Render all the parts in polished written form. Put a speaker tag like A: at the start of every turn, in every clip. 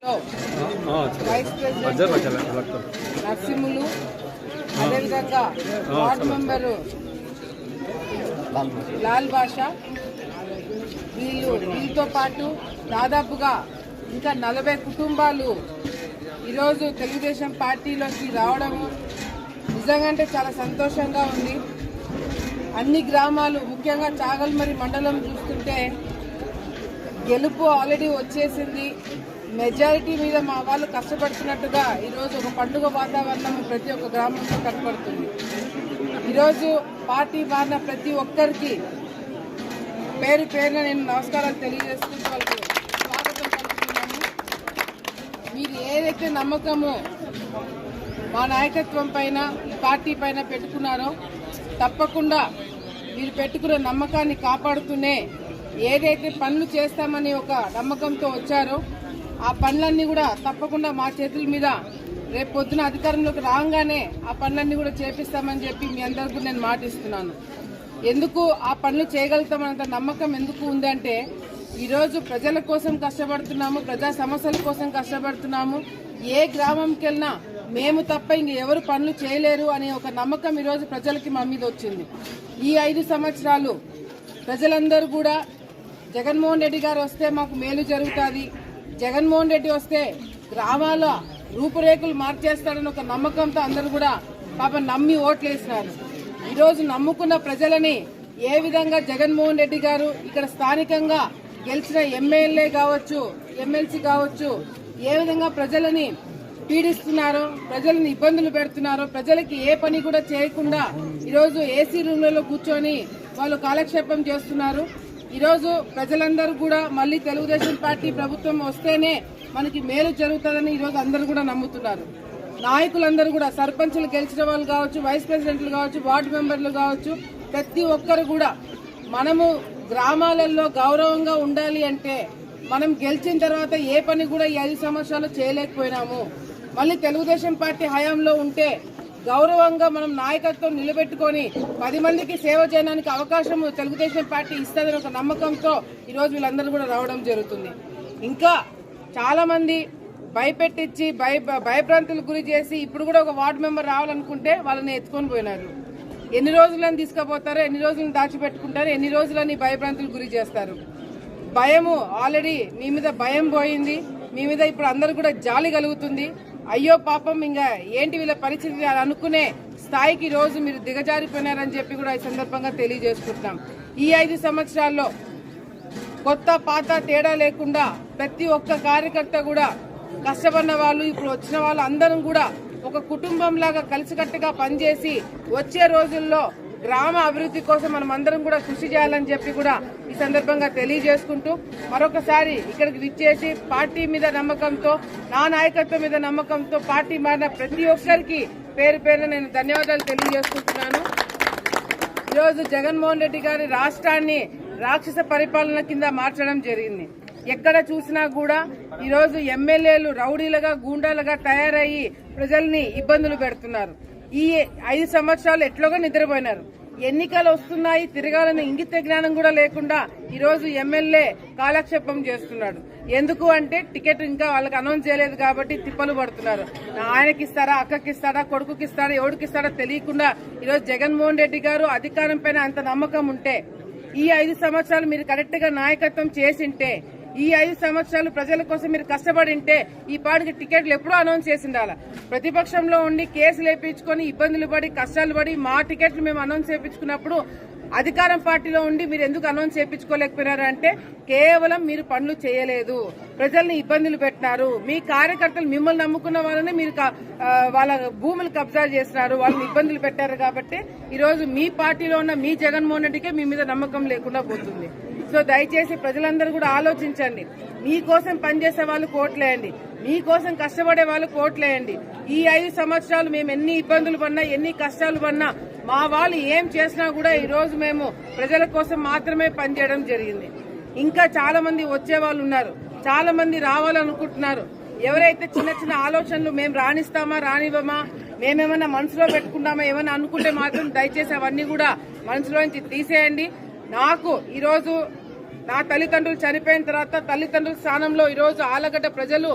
A: Vice president Narsimhulu, అదేవిధంగా ward member Lal బాషా, వీళ్ళతో పాటు దాదాపుగా ఇంకా 40 కుటుంబాలు ఈరోజు తెలుగుదేశం పార్టీలోకి రావడం నిజంగా చాలా సంతోషంగా ఉంది. అన్ని గ్రామాలు, ముఖ్యంగా చాగల్మరి మండలం చూస్తుంటే గెలుపు ఆల్రెడీ వచ్చేసింది. మెజారిటీ మీద మా వాళ్ళు కష్టపడుతున్నట్టుగా ఈరోజు ఒక పండుగ వాతావరణం ప్రతి ఒక్క గ్రామంలో కనపడుతుంది. ఈరోజు పార్టీ మారిన ప్రతి ఒక్కరికి పేరు పేరున నేను నమస్కారాలు తెలియజేసుకుంటూ వాళ్ళకి స్వాగతం పలుకుతున్నాను. మీరు ఏదైతే నమ్మకము మా నాయకత్వం పైన, ఈ పార్టీ పైన పెట్టుకున్నారో తప్పకుండా మీరు పెట్టుకున్న నమ్మకాన్ని కాపాడుతూనే ఏదైతే పనులు చేస్తామని ఒక నమ్మకంతో వచ్చారో ఆ పనులన్నీ కూడా తప్పకుండా మా చేతుల మీద రేపు పొద్దున అధికారంలోకి రాగానే ఆ పనులన్నీ కూడా చేపిస్తామని చెప్పి మీ అందరికీ నేను మాటిస్తున్నాను. ఎందుకు ఆ పనులు చేయగలుగుతామన్నంత నమ్మకం ఎందుకు ఉందంటే ఈరోజు ప్రజల కోసం కష్టపడుతున్నాము, ప్రజా సమస్యల కోసం కష్టపడుతున్నాము. ఏ గ్రామంకి వెళ్ళినా మేము తప్ప ఇంక ఎవరు పనులు చేయలేరు అనే ఒక నమ్మకం ఈరోజు ప్రజలకి మా మీద వచ్చింది. ఈ 5 సంవత్సరాలు ప్రజలందరూ కూడా జగన్మోహన్ రెడ్డి గారు వస్తే మాకు మేలు జరుగుతుంది, జగన్మోహన్ రెడ్డి వస్తే గ్రామాల రూపురేఖలు మార్చేస్తాడని ఒక నమ్మకంతో అందరూ కూడా పాపం నమ్మి ఓట్లేసినారు. ఈరోజు నమ్ముకున్న ప్రజలని ఏ విధంగా జగన్మోహన్ రెడ్డి గారు ఇక్కడ స్థానికంగా గెలిచిన ఎమ్మెల్యే కావచ్చు, ఎమ్మెల్సీ కావచ్చు, ఏ విధంగా ప్రజలని పీడిస్తున్నారో, ప్రజలను ఇబ్బందులు పెడుతున్నారో, ప్రజలకి ఏ పని కూడా చేయకుండా ఈరోజు ఏసీ రూమ్లలో కూర్చొని వాళ్ళు కాలక్షేపం చేస్తున్నారు. ఈరోజు ప్రజలందరూ కూడా మళ్ళీ తెలుగుదేశం పార్టీ ప్రభుత్వం వస్తేనే మనకి మేలు జరుగుతుందని ఈరోజు అందరూ కూడా నమ్ముతున్నారు. నాయకులందరూ కూడా సర్పంచులు గెలిచిన వాళ్ళు కావచ్చు, వైస్ ప్రెసిడెంట్లు కావచ్చు, వార్డు మెంబర్లు కావచ్చు, ప్రతి ఒక్కరు కూడా మనము గ్రామాలలో గౌరవంగా ఉండాలి అంటే మనం గెలిచిన తర్వాత ఏ పని కూడా ఈ 5 సంవత్సరాలు చేయలేకపోయినాము. మళ్ళీ తెలుగుదేశం పార్టీ హయాంలో ఉంటే గౌరవంగా మనం నాయకత్వం నిలబెట్టుకొని 10 మందికి సేవ చేయడానికి అవకాశం తెలుగుదేశం పార్టీ ఇస్తుందని ఒక నమ్మకంతో ఈరోజు వీళ్ళందరూ కూడా రావడం జరుగుతుంది. ఇంకా చాలా మంది భయపెట్టించి భయభ్రాంతులకు గురి చేసి ఇప్పుడు కూడా ఒక వార్డు మెంబర్ రావాలనుకుంటే వాళ్ళని ఎత్తుకొని పోయినారు. ఎన్ని రోజులని తీసుకుపోతారో, ఎన్ని రోజులను దాచిపెట్టుకుంటారో, ఎన్ని రోజులని భయభ్రాంతులకు గురి చేస్తారు. భయము ఆల్రెడీ మీ మీద భయం పోయింది, మీ మీద ఇప్పుడు అందరూ కూడా జాలి కలుగుతుంది. అయ్యో పాపం ఇంకా ఏంటి వీళ్ళ పరిస్థితి అని అనుకునే స్థాయికి రోజు మీరు దిగజారిపోయినారని చెప్పి కూడా ఈ సందర్భంగా తెలియజేసుకుంటున్నాం. ఈ 5 సంవత్సరాల్లో కొత్త పాత తేడా లేకుండా ప్రతి ఒక్క కార్యకర్త కూడా కష్టపడిన వాళ్ళు, ఇప్పుడు వచ్చిన వాళ్ళు అందరం కూడా ఒక కుటుంబంలాగా కలిసికట్టుగా పనిచేసి వచ్చే రోజుల్లో గ్రామ అభివృద్ధి కోసం మనం అందరం కూడా కృషి చేయాలని చెప్పి కూడా ఈ సందర్భంగా తెలియజేసుకుంటూ మరొకసారి ఇక్కడికి విచ్చేసి పార్టీ మీద నమ్మకంతో, నా నాయకత్వం మీద నమ్మకంతో పార్టీ మారిన ప్రతి ఒక్కరికి పేరు పేరున నేను ధన్యవాదాలు తెలియజేసుకుంటున్నాను. ఈరోజు జగన్మోహన్ రెడ్డి గారి రాష్ట్రాన్ని రాక్షస పరిపాలన కింద మార్చడం జరిగింది. ఎక్కడ చూసినా కూడా ఈరోజు ఎమ్మెల్యేలు రౌడీలుగా, గూండాలుగా తయారయ్యి ప్రజల్ని ఇబ్బందులు పెడుతున్నారు. ఈ 5 సంవత్సరాలు ఎట్లోగా నిద్రపోయినారు. ఎన్నికలు వస్తున్నాయి, తిరగాలని ఇంగిత జ్ఞానం కూడా లేకుండా ఈరోజు ఎమ్మెల్యే కాలక్షేపం చేస్తున్నాడు. ఎందుకు అంటే టికెట్ ఇంకా వాళ్ళకి అనౌన్స్ చేయలేదు కాబట్టి తిప్పలు పడుతున్నారు. ఆయనకిస్తారా, అక్కకిస్తాడా, కొడుకుకిస్తాడా, ఎవరికిస్తాడా తెలియకుండా ఈరోజు జగన్మోహన్ రెడ్డి గారు అధికారం పైన అంత నమ్మకం ఉంటే, ఈ 5 సంవత్సరాలు మీరు కరెక్ట్ గా నాయకత్వం చేసింటే, ఈ 5 సంవత్సరాలు ప్రజల కోసం మీరు కష్టపడింటే ఈ పాటికి టికెట్లు ఎప్పుడూ అనౌన్స్ చేసిండాల. ప్రతిపక్షంలో ఉండి కేసులు వేయించుకొని ఇబ్బందులు పడి కష్టాలు పడి మా టికెట్లు మేము అనౌన్స్ చేయించుకున్నప్పుడు అధికారం పార్టీలో ఉండి మీరు ఎందుకు అనౌన్స్ చేయించుకోలేకపోయినారు అంటే కేవలం మీరు పనులు చేయలేదు, ప్రజల్ని ఇబ్బందులు పెట్టినారు. మీ కార్యకర్తలు మిమ్మల్ని నమ్ముకున్న వాళ్ళని మీరు వాళ్ళ భూములు కబ్జా చేసినారు, వాళ్ళని ఇబ్బందులు పెట్టారు. కాబట్టి ఈరోజు మీ పార్టీలో ఉన్న మీ జగన్మోహన్ రెడ్డికే మీ మీద నమ్మకం లేకుండా పోతుంది. సో దయచేసి ప్రజలందరూ కూడా ఆలోచించండి. మీకోసం పనిచేసే వాళ్ళు కోట్లేయండి, మీకోసం కష్టపడే వాళ్ళు కోట్లేయండి. ఈ 5 సంవత్సరాలు మేము ఎన్ని ఇబ్బందులు పడినా, ఎన్ని కష్టాలు పడినా, మా వాళ్ళు ఏం చేసినా కూడా ఈ రోజు మేము ప్రజల కోసం మాత్రమే పనిచేయడం జరిగింది. ఇంకా చాలా మంది వచ్చే వాళ్ళు ఉన్నారు, చాలా మంది రావాలనుకుంటున్నారు. ఎవరైతే చిన్న చిన్న ఆలోచనలు మేము రాణిస్తామా రానివ్వమా, మేమేమన్నా మనసులో పెట్టుకుంటామా ఏమన్నా అనుకుంటే మాత్రం దయచేసి అవన్నీ కూడా మనసులోంచి తీసేయండి. నాకు ఈరోజు నా తల్లిదండ్రులు చనిపోయిన తర్వాత తల్లిదండ్రుల స్థానంలో ఈరోజు ఆలగడ్డ ప్రజలు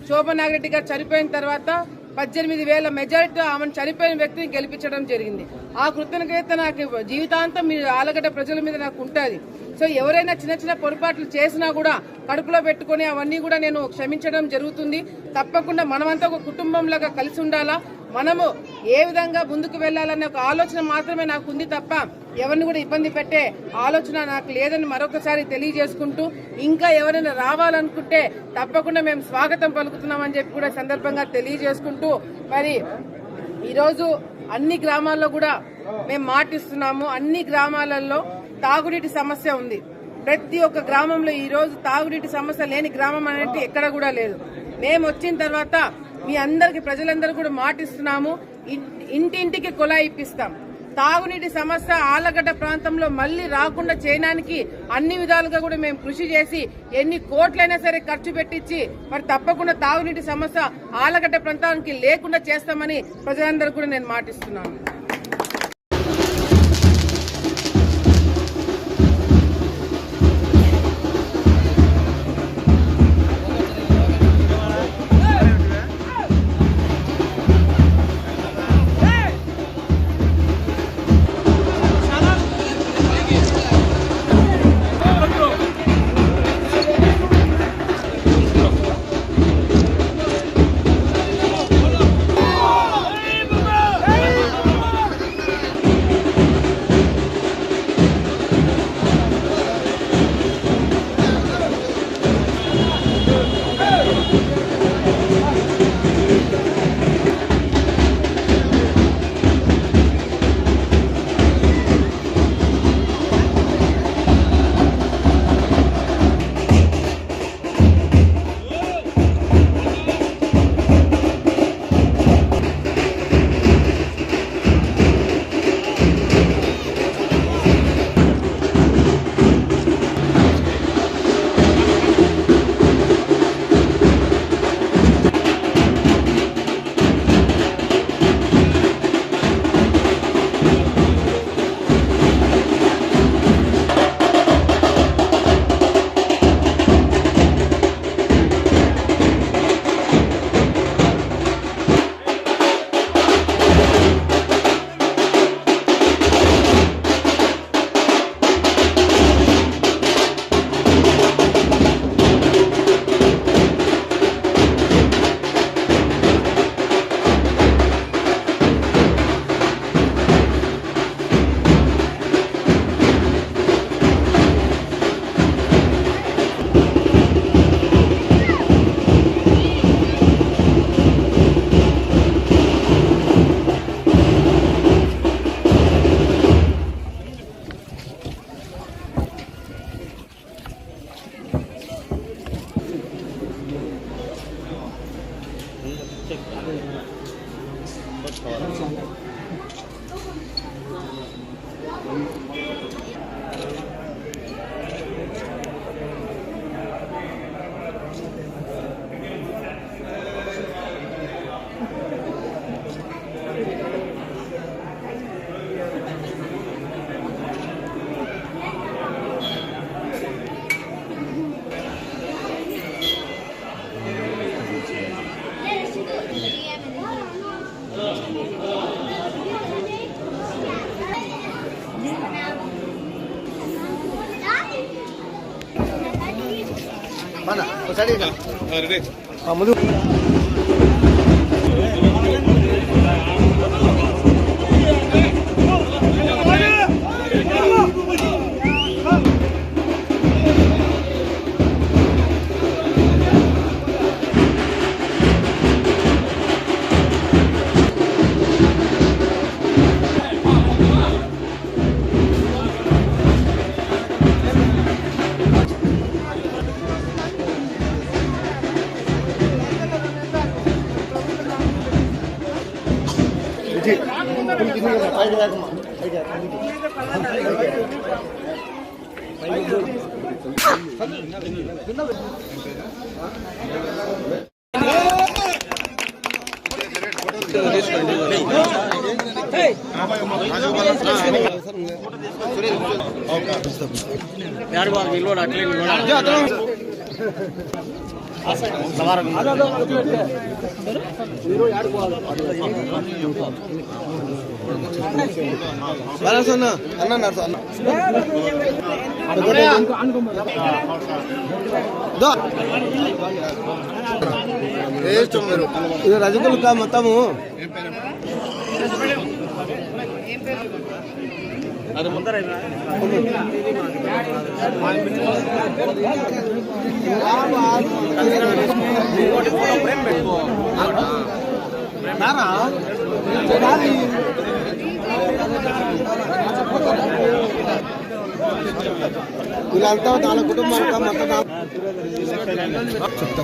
A: శోభా నాగిరెడ్డి గారు చనిపోయిన తర్వాత 18,000 మెజారిటీతో ఆమెను చనిపోయిన వ్యక్తిని గెలిపించడం జరిగింది. ఆ కృతజ్ఞత నాకు జీవితాంతం మీ ఆలగడ్డ ప్రజల మీద నాకు ఉంటుంది. సో ఎవరైనా చిన్న చిన్న పొరపాట్లు చేసినా కూడా కడుపులో పెట్టుకుని అవన్నీ కూడా నేను క్షమించడం జరుగుతుంది. తప్పకుండా మనమంతా ఒక కుటుంబంలాగా కలిసి ఉండాలా, మనము ఏ విధంగా ముందుకు వెళ్లాలనే ఒక ఆలోచన మాత్రమే నాకు ఉంది తప్ప ఎవరిని కూడా ఇబ్బంది పెట్టే ఆలోచన నాకు లేదని మరొకసారి తెలియజేసుకుంటూ, ఇంకా ఎవరైనా రావాలనుకుంటే తప్పకుండా మేము స్వాగతం పలుకుతున్నామని చెప్పి కూడా సందర్భంగా తెలియజేసుకుంటూ, మరి ఈరోజు అన్ని గ్రామాల్లో కూడా మేము మాటిస్తున్నాము. అన్ని గ్రామాలలో తాగునీటి సమస్య ఉంది. ప్రతి ఒక్క గ్రామంలో ఈ రోజు తాగునీటి సమస్య లేని గ్రామం అనేది ఎక్కడ కూడా లేదు. మేము వచ్చిన తర్వాత మీ అందరికి ప్రజలందరూ కూడా మాటిస్తున్నాము, ఇంటింటికి కుళాయి ఇప్పిస్తాం. తాగునీటి సమస్య ఆలగడ్డ ప్రాంతంలో మళ్లీ రాకుండా చేయడానికి అన్ని విధాలుగా కూడా మేము కృషి చేసి ఎన్ని కోట్లైనా సరే ఖర్చు పెట్టించి మరి తప్పకుండా తాగునీటి సమస్య ఆలగడ్డ ప్రాంతానికి లేకుండా చేస్తామని ప్రజలందరూ కూడా నేను మాటిస్తున్నాను.
B: ముందు ఇది రజకులు కా మొత్తము అది ముందర వీళ్ళంతా వాళ్ళ కుటుంబాలకు మొత్తం చెప్తా